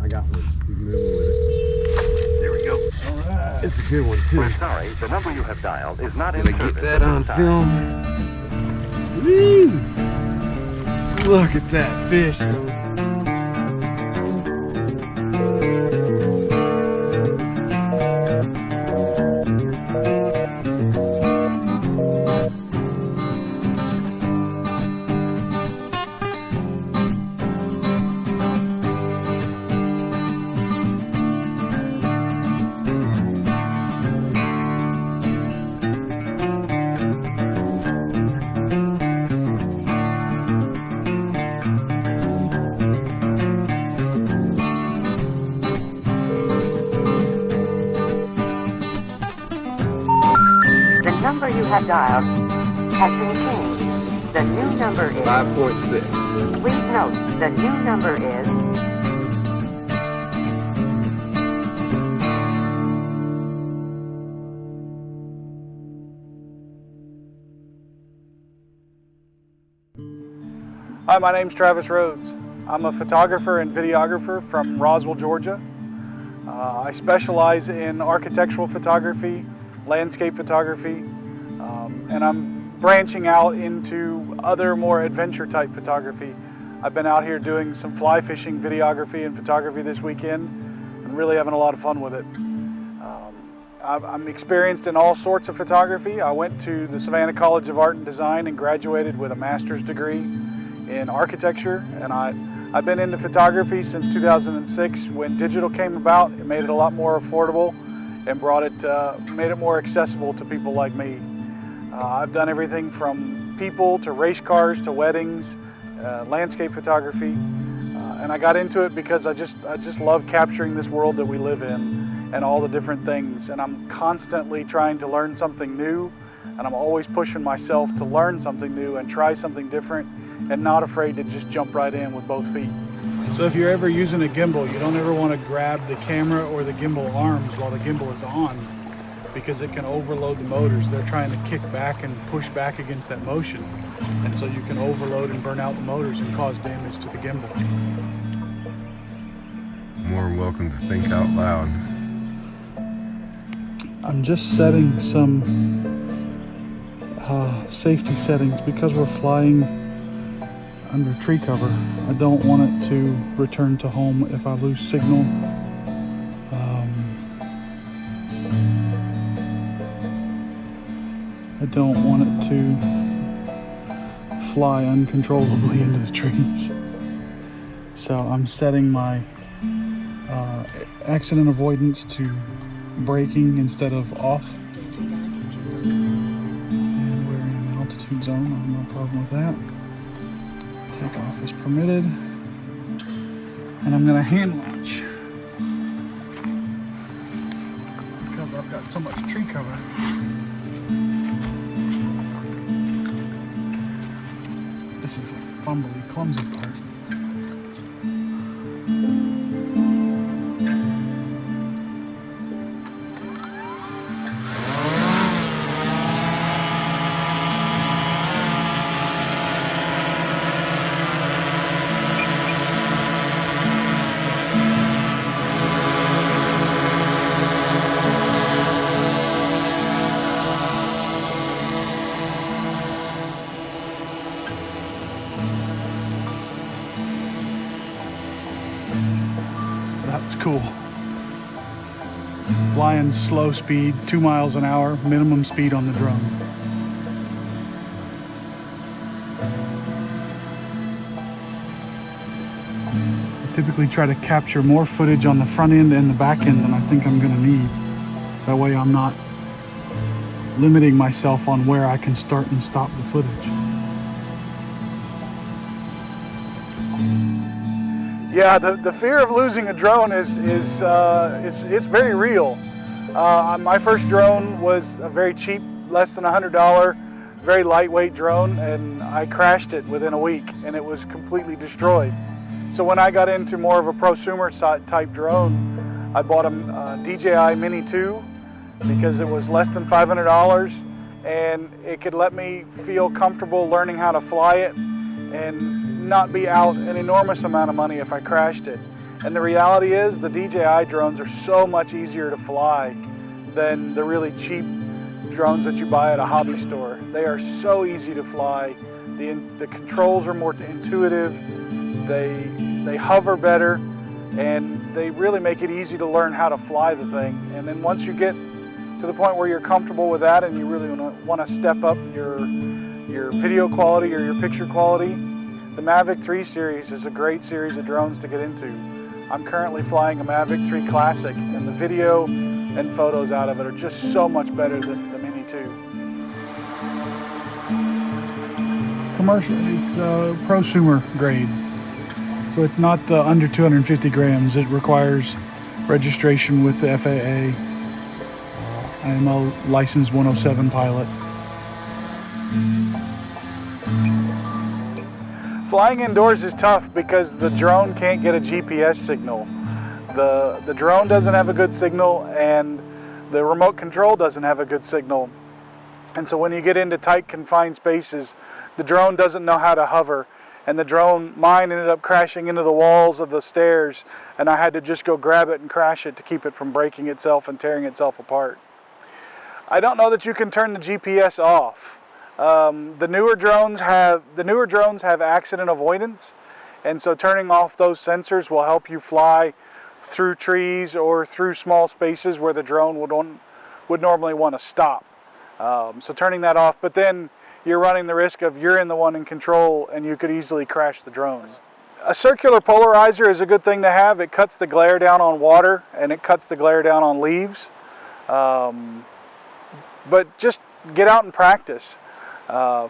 I got one. He's moving with it. There we go. All right. It's a good one, too. We're sorry, the number you have dialed is not in Gonna service get that at on this film. Woo! Look at that fish. The number you have dialed has been changed. The new number is 5.6. Please note, the new number is Hi, my name's Travis Rhodes. I'm a photographer and videographer from Roswell, Georgia. I specialize in architectural photography, landscape photography, and I'm branching out into other more adventure type photography. I've been out here doing some fly fishing videography and photography this weekend and really having a lot of fun with it. I'm experienced in all sorts of photography. I went to the Savannah College of Art and Design and graduated with a master's degree in architecture, and I've been into photography since 2006 when digital came about. It made it a lot more affordable and made it more accessible to people like me. I've done everything from people to race cars to weddings, landscape photography, and I got into it because I just love capturing this world that we live in and all the different things, and I'm constantly trying to learn something new, and I'm always pushing myself to learn something new and try something different, and not afraid to just jump right in with both feet. So if you're ever using a gimbal, you don't ever want to grab the camera or the gimbal arms while the gimbal is on, because it can overload the motors. They're trying to kick back and push back against that motion, and so you can overload and burn out the motors and cause damage to the gimbal. More than welcome to think out loud. I'm just setting some safety settings because we're flying under tree cover. I don't want it to return to home if I lose signal. I don't want it to fly uncontrollably into the trees. So I'm setting my accident avoidance to braking instead of off. And we're in an altitude zone, I have no problem with that. Takeoff is permitted. And I'm gonna hand launch because I've got so much tree cover. This is a fumbly, clumsy part. That was cool. Flying slow speed, 2 miles an hour, minimum speed on the drone. I typically try to capture more footage on the front end and the back end than I think I'm gonna need. That way I'm not limiting myself on where I can start and stop the footage. Yeah, the fear of losing a drone is very real. My first drone was a very cheap, less than $100, very lightweight drone, and I crashed it within a week, and it was completely destroyed. So when I got into more of a prosumer type drone, I bought a DJI Mini 2 because it was less than $500, and it could let me feel comfortable learning how to fly it and not be out an enormous amount of money if I crashed it. And the reality is the DJI drones are so much easier to fly than the really cheap drones that you buy at a hobby store. They are so easy to fly. The controls are more intuitive. They hover better, and they really make it easy to learn how to fly the thing. And then once you get to the point where you're comfortable with that and you really want to step up your video quality or your picture quality, the Mavic 3 series is a great series of drones to get into. I'm currently flying a Mavic 3 Classic, and the video and photos out of it are just so much better than the Mini 2. Commercial, it's prosumer grade. So it's not the under 250 grams. It requires registration with the FAA. I am a licensed 107 pilot. Flying indoors is tough because the drone can't get a GPS signal. The drone doesn't have a good signal, and the remote control doesn't have a good signal. And so when you get into tight, confined spaces, the drone doesn't know how to hover. And mine ended up crashing into the walls of the stairs, and I had to just go grab it and crash it to keep it from breaking itself and tearing itself apart. I don't know that you can turn the GPS off. The newer drones have accident avoidance, and so turning off those sensors will help you fly through trees or through small spaces where the drone would normally want to stop. So turning that off, but then you're running the risk of you're in the one in control and you could easily crash the drone. A circular polarizer is a good thing to have. It cuts the glare down on water and it cuts the glare down on leaves. But just get out and practice.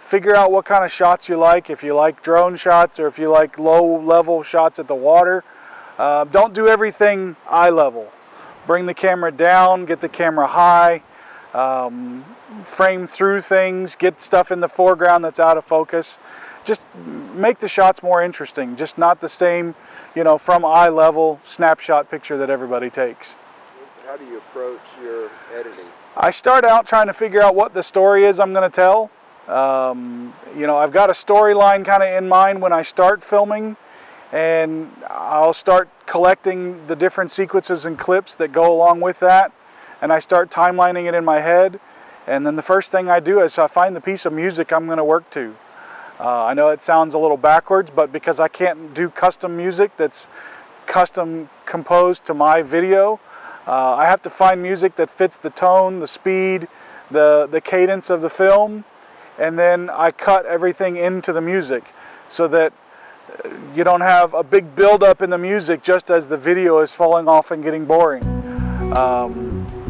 Figure out what kind of shots you like. If you like drone shots or if you like low-level shots at the water. Don't do everything eye level. Bring the camera down, get the camera high, frame through things, get stuff in the foreground that's out of focus. Just make the shots more interesting, just not the same, from eye level snapshot picture that everybody takes. How do you approach your editing? I start out trying to figure out what the story is I'm going to tell. I've got a storyline kind of in mind when I start filming, and I'll start collecting the different sequences and clips that go along with that, and I start timelining it in my head. And then the first thing I do is I find the piece of music I'm going to work to. I know it sounds a little backwards, but because I can't do custom music that's custom composed to my video, I have to find music that fits the tone, the speed, the cadence of the film, and then I cut everything into the music so that you don't have a big build-up in the music just as the video is falling off and getting boring.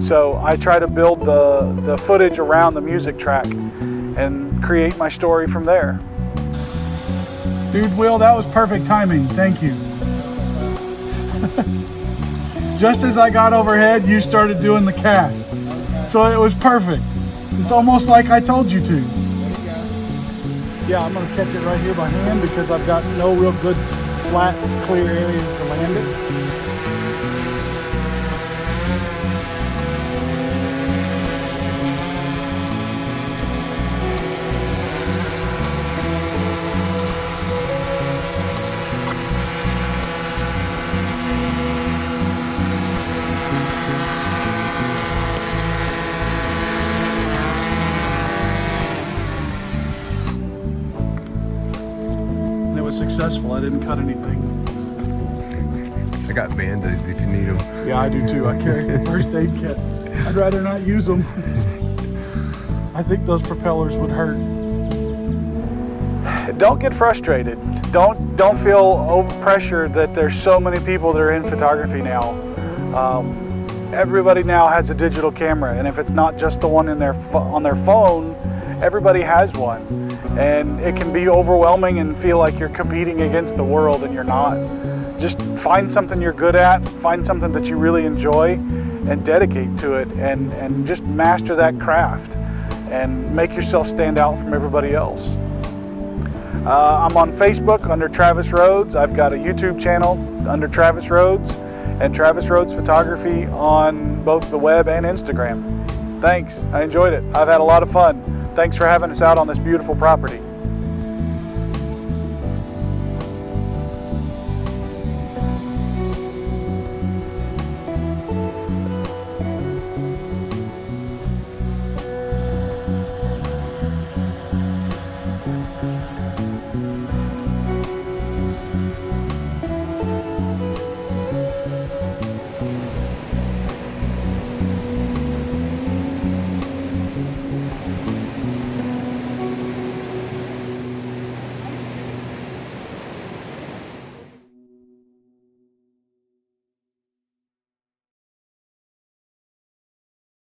So I try to build the footage around the music track and create my story from there. Dude, Will, that was perfect timing. Thank you. Just as I got overhead, you started doing the cast. So it was perfect. It's almost like I told you to. Yeah, I'm going to catch it right here by hand because I've got no real good flat, clear area to land it. Successful. I didn't cut anything. I got Band-Aids if you need them. Yeah, I do too. I carry a first aid kit. I'd rather not use them. I think those propellers would hurt. Don't get frustrated. Don't feel overpressured that there's so many people that are in photography now. Everybody now has a digital camera, and if it's not just the one on their phone, everybody has one. And it can be overwhelming and feel like you're competing against the world, and you're not. Just find something you're good at, find something that you really enjoy, and dedicate to it, and just master that craft, and make yourself stand out from everybody else. I'm on Facebook under Travis Rhodes. I've got a YouTube channel under Travis Rhodes, and Travis Rhodes Photography on both the web and Instagram. Thanks, I enjoyed it. I've had a lot of fun. Thanks for having us out on this beautiful property.